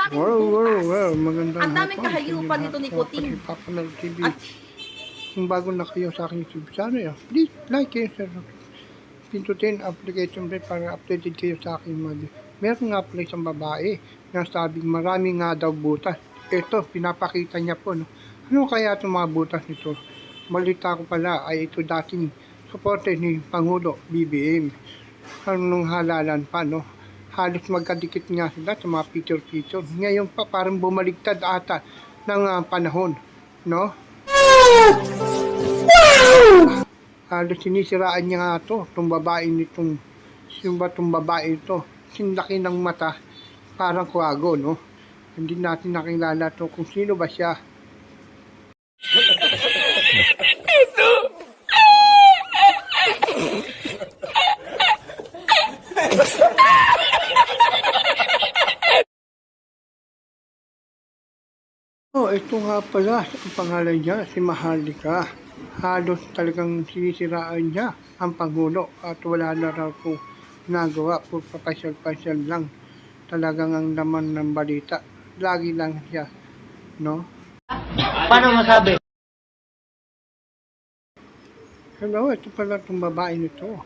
aking Wow, wow, butas. wow. Magandang Ang daming hapon sa inyo kahayupan lahat nito ni po. Kuting. Pati Papa Mel TV. At Kung bago na kayo sa aking YouTube channel, please like and share. Pindutin application bell para updated kayo sa aking mga video. Meron nga pala isang babae na sabing marami nga daw butas. Ito, pinapakita niya po. No? Ano kaya itong mga butas nito? Balita ko pala ay ito dating supporter ni Pangulo BBM. Nung halalan pa, no? Halos magkadikit nga sila sa mga picture-picture. Ngayon pa parang bumaligtad ata ng panahon, no? Halos sinisiraan niya nga to, itong babae nitong, yung babae ito. Sinlaki ng mata, parang kuwago, no? Hindi natin nakilala to kung sino ba siya. Oh, ito nga pala, ang pangalan niya, si Maharlika. Halos talagang sinisiraan niya ang Pangulo at wala na raw po nagawa, po papasyal-pasyal lang. Talagang ang laman ng balita. Lagi lang siya, no? Paano masabi? Hello, ito pala itong babae nito.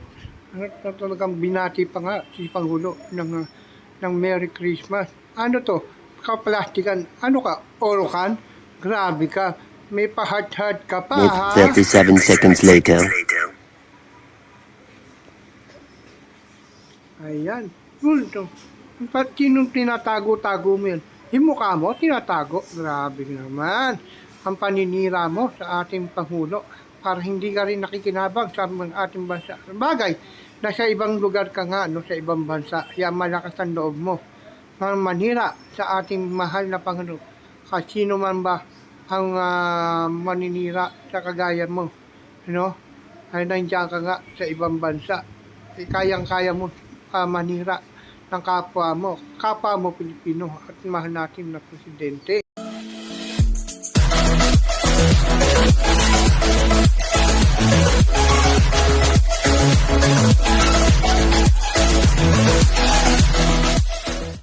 Talagang binati pa nga si Pangulo ng Merry Christmas. Ano to? Kaplastikan. Ano ka? Orokan? Grabe ka. May pa-heart-heart ka pa, ha? 37 seconds later. Ayan. Ito. Ba't sinong tinatago-tago mo yan? Yung mukha mo, tinatago. Grabe naman. Ang paninira mo sa ating Pangulo para hindi ka rin nakikinabang sa ating bansa. Bagay, nasa ibang lugar ka nga, no, sa ibang bansa. Kaya malakas ang loob mo. Manira sa ating mahal na Pangulo. Kasi sino man ba ang maninira sa kagaya mo, ay nandiyan ka nga sa ibang bansa. Kayang-kaya mo manira ng kapwa mo Pilipino at mahal natin na presidente.